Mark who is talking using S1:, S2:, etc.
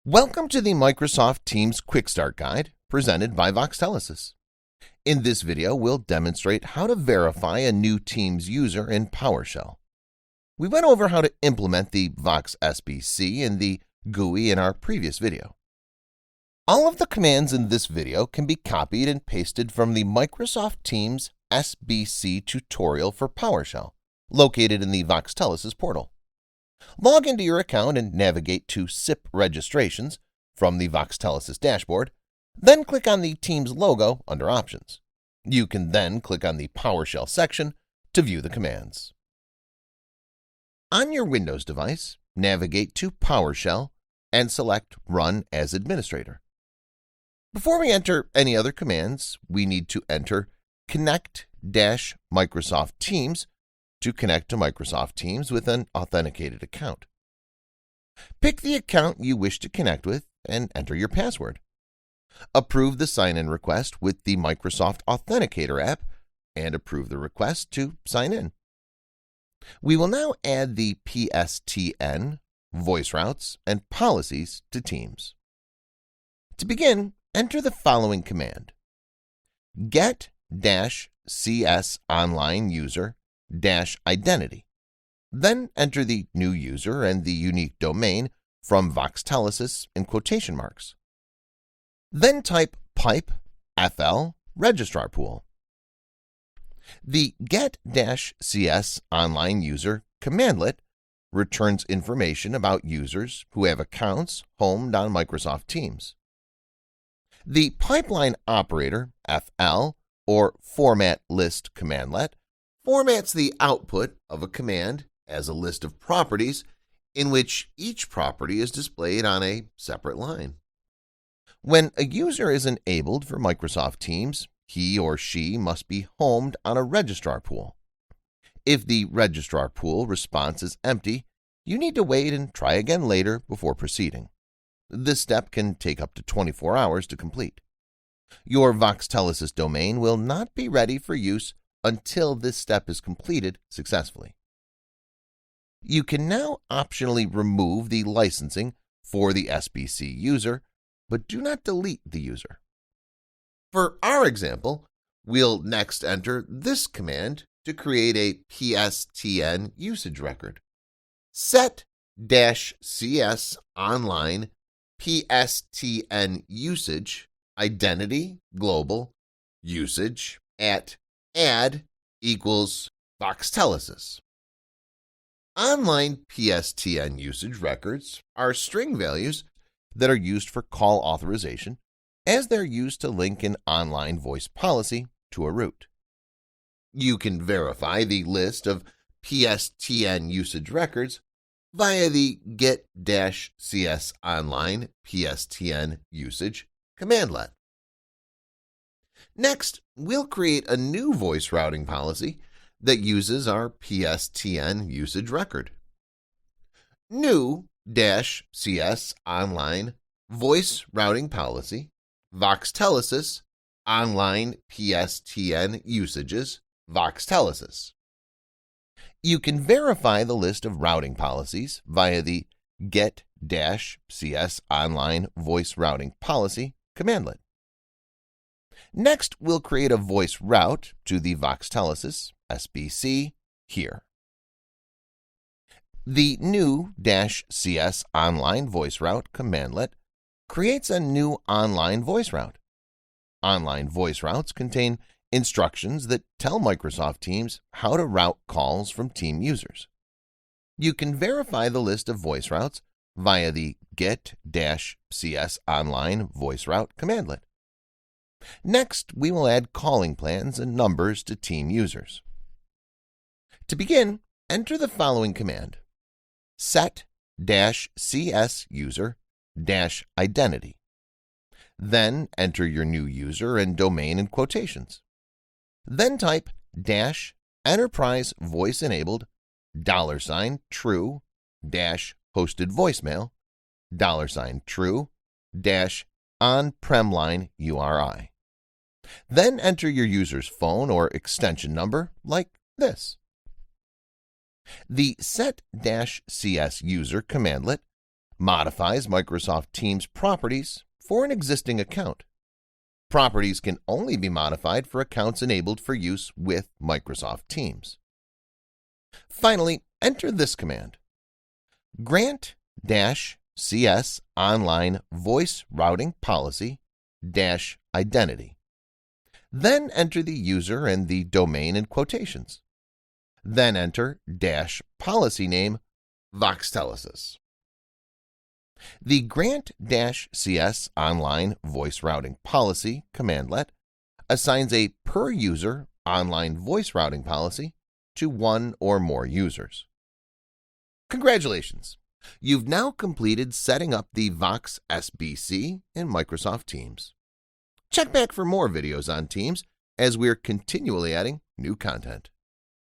S1: Welcome to the Microsoft Teams Quick Start Guide presented by VoxSBC. In this video, we'll demonstrate how to verify a new Teams user in PowerShell. We went over how to implement the VoxSBC in the GUI in our previous video. All of the commands in this video can be copied and pasted from the Microsoft Teams SBC tutorial for PowerShell, located in the VoxSBC portal. Log into your account and navigate to SIP registrations from the VoxSBC dashboard, then click on the Teams logo under Options. You can then click on the PowerShell section to view the commands. On your Windows device, navigate to PowerShell and select Run as Administrator. Before we enter any other commands, we need to enter Connect-Microsoft Teams to connect to Microsoft Teams with an authenticated account. Pick the account you wish to connect with and enter your password. Approve the sign-in request with the Microsoft Authenticator app and approve the request to sign in. We will now add the PSTN, voice routes, and policies to Teams. To begin, enter the following command: get-cs online user -identity. Then enter the new user and the unique domain from VoxSBC in quotation marks. Then type pipe FL registrar pool. The get-cs online user commandlet returns information about users who have accounts homed on Microsoft Teams. The pipeline operator FL or format list commandlet formats the output of a command as a list of properties in which each property is displayed on a separate line. When a user is enabled for Microsoft Teams, he or she must be homed on a registrar pool. If the registrar pool response is empty, you need to wait and try again later before proceeding. This step can take up to 24 hours to complete. Your VoxSBC domain will not be ready for use until this step is completed successfully. You can now optionally remove the licensing for the SBC user, but do not delete the user. For our example, we'll next enter this command to create a PSTN usage record. Set-cs online PSTN usage identity global usage at add equals VoxSBC. Online PSTN usage records are string values that are used for call authorization, as they're used to link an online voice policy to a route. You can verify the list of PSTN usage records via the get-cs online PSTN usage commandlet. Next, we'll create a new voice routing policy that uses our PSTN usage record. New-cs online voice routing policy VoxSBC online PSTN usages VoxSBC. You can verify the list of routing policies via the get-cs online voice routing policy commandlet. Next, we'll create a voice route to the VoxSBC SBC here. The new-cs online voice route commandlet creates a new online voice route. Online voice routes contain instructions that tell Microsoft Teams how to route calls from team users. You can verify the list of voice routes via the get-cs online voice route commandlet. Next, we will add calling plans and numbers to team users. To begin, enter the following command: set-cs user-identity. Then enter your new user and domain in quotations. Then type -enterprise voice enabled $true -hosted voicemail $true -on-prem line URI. Then enter your user's phone or extension number like this. The set-cs user commandlet modifies Microsoft Teams properties for an existing account. Properties can only be modified for accounts enabled for use with Microsoft Teams. Finally, enter this command: grant-cs online voice routing policy-identity. Then enter the user and the domain in quotations. Then enter -policy name VoxTelesis. The grant-cs online voice routing policy commandlet assigns a per-user online voice routing policy to one or more users. Congratulations! You've now completed setting up the VoxSBC in Microsoft Teams. Check back for more videos on Teams as we're continually adding new content.